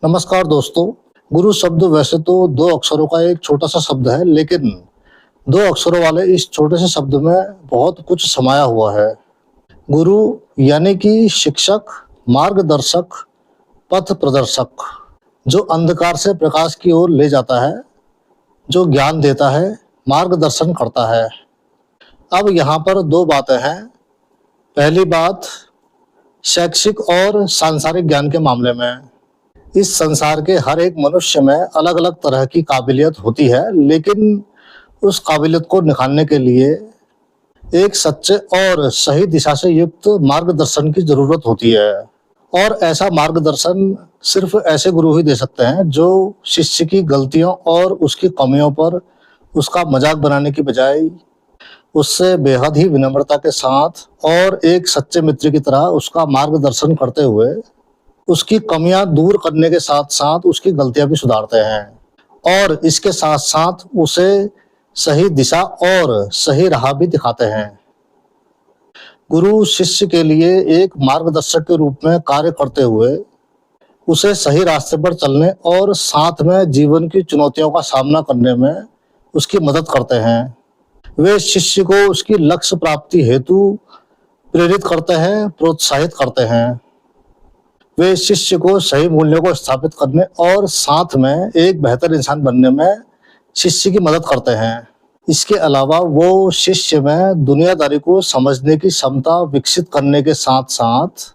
नमस्कार दोस्तों। गुरु शब्द वैसे तो दो अक्षरों का एक छोटा सा शब्द है, लेकिन दो अक्षरों वाले इस छोटे से शब्द में बहुत कुछ समाया हुआ है। गुरु यानी कि शिक्षक, मार्गदर्शक, पथ प्रदर्शक, जो अंधकार से प्रकाश की ओर ले जाता है, जो ज्ञान देता है, मार्गदर्शन करता है। अब यहाँ पर दो बातें हैं। पहली बात, शैक्षिक और सांसारिक ज्ञान के मामले में इस संसार के हर एक मनुष्य में अलग अलग तरह की काबिलियत होती है, लेकिन उस काबिलियत को निखारने के लिए एक सच्चे और सही दिशा से युक्त मार्गदर्शन की जरूरत होती है। और ऐसा मार्गदर्शन सिर्फ ऐसे गुरु ही दे सकते हैं जो शिष्य की गलतियों और उसकी कमियों पर उसका मजाक बनाने की बजाय उससे बेहद ही विनम्रता के साथ और एक सच्चे मित्र की तरह उसका मार्गदर्शन करते हुए उसकी कमियां दूर करने के साथ साथ उसकी गलतियां भी सुधारते हैं और इसके साथ साथ उसे सही दिशा और सही राह भी दिखाते हैं। गुरु शिष्य के लिए एक मार्गदर्शक के रूप में कार्य करते हुए उसे सही रास्ते पर चलने और साथ में जीवन की चुनौतियों का सामना करने में उसकी मदद करते हैं। वे शिष्य को उसकी लक्ष्य प्राप्ति हेतु प्रेरित करते हैं, प्रोत्साहित करते हैं। वे शिष्य को सही मूल्यों को स्थापित करने और साथ में एक बेहतर इंसान बनने में शिष्य की मदद करते हैं। इसके अलावा वो शिष्य में दुनियादारी को समझने की क्षमता विकसित करने के साथ साथ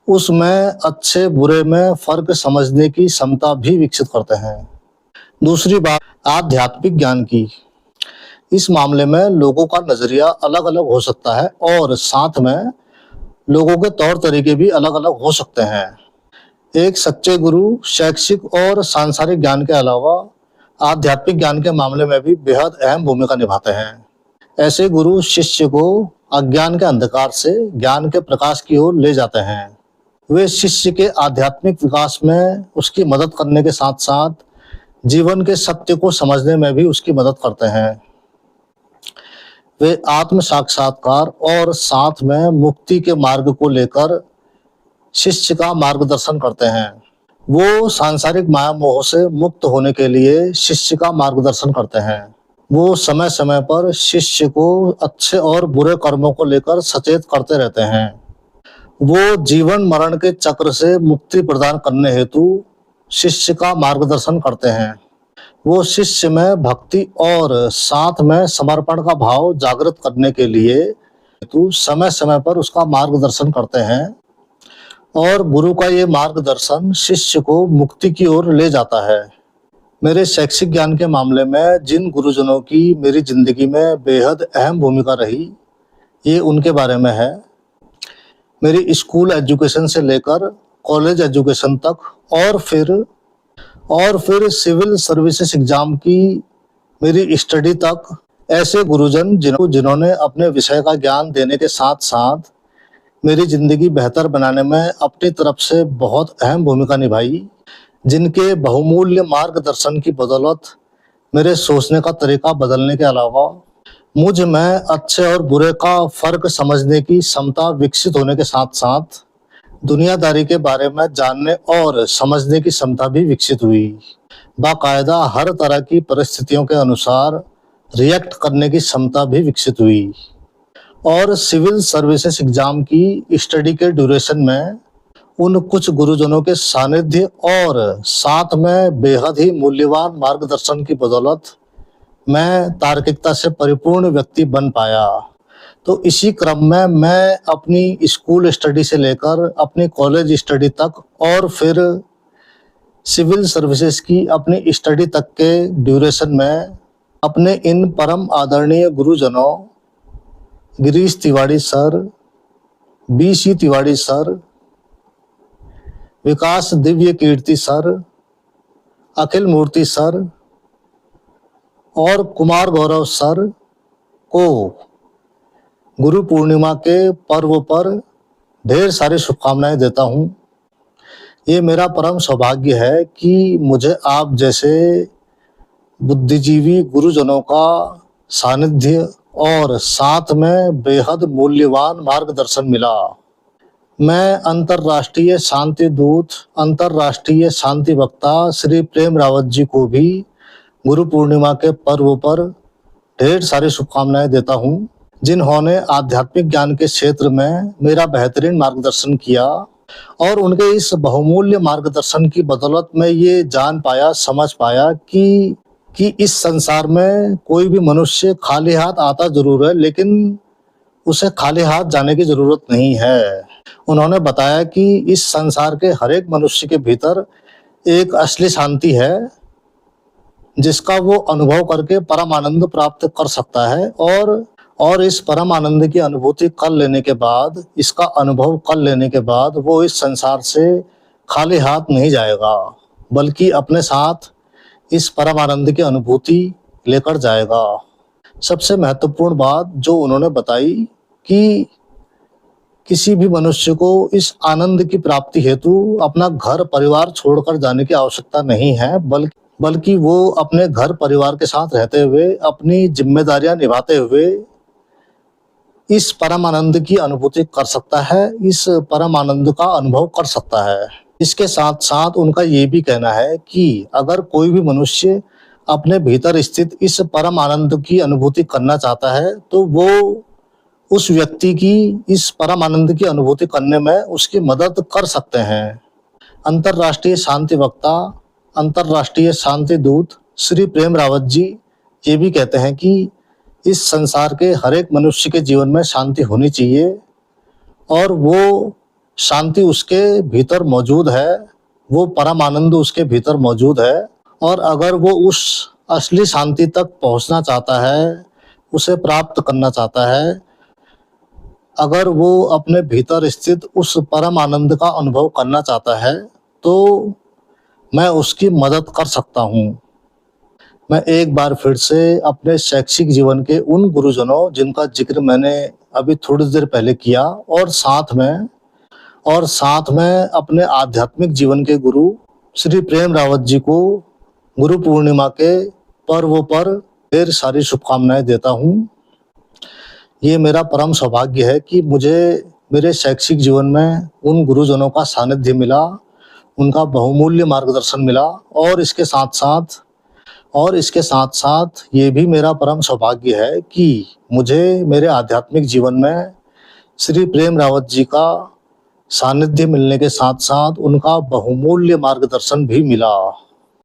उसमें अच्छे बुरे में फर्क समझने की क्षमता भी विकसित करते हैं। दूसरी बात, आध्यात्मिक ज्ञान की। इस मामले में लोगों का नजरिया अलग अलग हो सकता है और साथ में लोगों के तौर तरीके भी अलग अलग हो सकते हैं। एक सच्चे गुरु शैक्षिक और सांसारिक ज्ञान के अलावा आध्यात्मिक ज्ञान के मामले में भी बेहद अहम भूमिका निभाते हैं। ऐसे गुरु शिष्य को अज्ञान के अंधकार से ज्ञान के प्रकाश की ओर ले जाते हैं। वे शिष्य के आध्यात्मिक विकास में उसकी मदद करने के साथ साथ जीवन के सत्य को समझने में भी उसकी मदद करते हैं। वे आत्म साक्षात्कार और साथ में मुक्ति के मार्ग को लेकर शिष्य का मार्गदर्शन करते हैं। वो सांसारिक माया मोह से मुक्त होने के लिए शिष्य का मार्गदर्शन करते हैं। वो समय समय पर शिष्य को अच्छे और बुरे कर्मों को लेकर सचेत करते रहते हैं। वो जीवन मरण के चक्र से मुक्ति प्रदान करने हेतु शिष्य का मार्गदर्शन करते हैं। वो शिष्य में भक्ति और साथ में समर्पण का भाव जागृत करने के लिए हेतु समय समय पर उसका मार्गदर्शन करते हैं और गुरु का ये मार्गदर्शन शिष्य को मुक्ति की ओर ले जाता है। मेरे शैक्षिक ज्ञान के मामले में जिन गुरुजनों की मेरी जिंदगी में बेहद अहम भूमिका रही, ये उनके बारे में है। मेरी स्कूल एजुकेशन से लेकर कॉलेज एजुकेशन तक और फिर सिविल सर्विसेज एग्जाम की मेरी स्टडी तक ऐसे गुरुजन जिन्होंने अपने विषय का ज्ञान देने के साथ साथ मेरी जिंदगी बेहतर बनाने में अपनी तरफ से बहुत अहम भूमिका निभाई, जिनके बहुमूल्य मार्गदर्शन की बदौलत मेरे सोचने का तरीका बदलने के अलावा मुझ में अच्छे और बुरे का फर्क समझने की क्षमता विकसित होने के साथ साथ दुनियादारी के बारे में जानने और समझने की क्षमता भी विकसित हुई। बाकायदा हर तरह की परिस्थितियों के अनुसार रिएक्ट करने की क्षमता भी विकसित हुई और सिविल सर्विसेज एग्जाम की स्टडी के ड्यूरेशन में उन कुछ गुरुजनों के सानिध्य और साथ में बेहद ही मूल्यवान मार्गदर्शन की बदौलत मैं तार्किकता से परिपूर्ण व्यक्ति बन पाया। तो इसी क्रम में मैं अपनी स्कूल स्टडी से लेकर अपनी कॉलेज स्टडी तक और फिर सिविल सर्विसेज की अपनी स्टडी तक के ड्यूरेशन में अपने इन परम आदरणीय गुरुजनों Girish Tiwari sir, BC Tiwari sir, Vikas Divyakirti sir, अखिल मूर्ति सर और कुमार गौरव सर को गुरु पूर्णिमा के पर्व पर ढेर सारी शुभकामनाएं देता हूं। ये मेरा परम सौभाग्य है कि मुझे आप जैसे बुद्धिजीवी गुरुजनों का सानिध्य और साथ में बेहद मूल्यवान मार्गदर्शन मिला। मैं अंतर्राष्ट्रीय शांति दूत, अंतर्राष्ट्रीय शांति वक्ता श्री प्रेम रावत जी को भी गुरु पूर्णिमा के पर्व पर ढेर सारी शुभकामनाएं देता हूं, जिन्होंने आध्यात्मिक ज्ञान के क्षेत्र में मेरा बेहतरीन मार्गदर्शन किया और उनके इस बहुमूल्य मार्गदर्शन की बदौलत मैं ये जान पाया, समझ पाया कि इस संसार में कोई भी मनुष्य खाली हाथ आता जरूर है, लेकिन उसे खाली हाथ जाने की जरूरत नहीं है। उन्होंने बताया कि इस संसार के हर एक मनुष्य के भीतर एक असली शांति है, जिसका वो अनुभव करके परम आनंद प्राप्त कर सकता है और इस परम आनंद की अनुभूति कर लेने के बाद, इसका अनुभव कर लेने के बाद वो इस संसार से खाली हाथ नहीं जाएगा, बल्कि अपने साथ इस परम आनंद की अनुभूति लेकर जाएगा। सबसे महत्वपूर्ण बात जो उन्होंने बताई कि किसी भी मनुष्य को इस आनंद की प्राप्ति हेतु अपना घर परिवार छोड़कर जाने की आवश्यकता नहीं है, बल्कि वो अपने घर परिवार के साथ रहते हुए, अपनी जिम्मेदारियां निभाते हुए इस परम आनंद की अनुभूति कर सकता है, इस परम आनंद का अनुभव कर सकता है। इसके साथ साथ उनका ये भी कहना है कि अगर कोई भी मनुष्य अपने भीतर स्थित इस परम आनंद की अनुभूति करना चाहता है, तो वो उस व्यक्ति की इस परम आनंद की अनुभूति करने में उसकी मदद कर सकते हैं। अंतर्राष्ट्रीय शांति वक्ता, अंतर्राष्ट्रीय शांति दूत श्री प्रेम रावत जी ये भी कहते हैं कि इस संसार के हर एक मनुष्य के जीवन में शांति होनी चाहिए और वो शांति उसके भीतर मौजूद है, वो परम आनंद उसके भीतर मौजूद है और अगर वो उस असली शांति तक पहुंचना चाहता है, उसे प्राप्त करना चाहता है, अगर वो अपने भीतर स्थित उस परम आनंद का अनुभव करना चाहता है, तो मैं उसकी मदद कर सकता हूँ। मैं एक बार फिर से अपने शैक्षिक जीवन के उन गुरुजनों जिनका जिक्र मैंने अभी थोड़ी देर पहले किया और साथ में अपने आध्यात्मिक जीवन के गुरु श्री प्रेम रावत जी को गुरु पूर्णिमा के पर्व पर ढेर सारी शुभकामनाएं देता हूँ। ये मेरा परम सौभाग्य है कि मुझे मेरे शैक्षिक जीवन में उन गुरुजनों का सानिध्य मिला, उनका बहुमूल्य मार्गदर्शन मिला और इसके साथ साथ ये भी मेरा परम सौभाग्य है कि मुझे मेरे आध्यात्मिक जीवन में श्री प्रेम रावत जी का सानिध्य मिलने के साथ साथ उनका बहुमूल्य मार्गदर्शन भी मिला।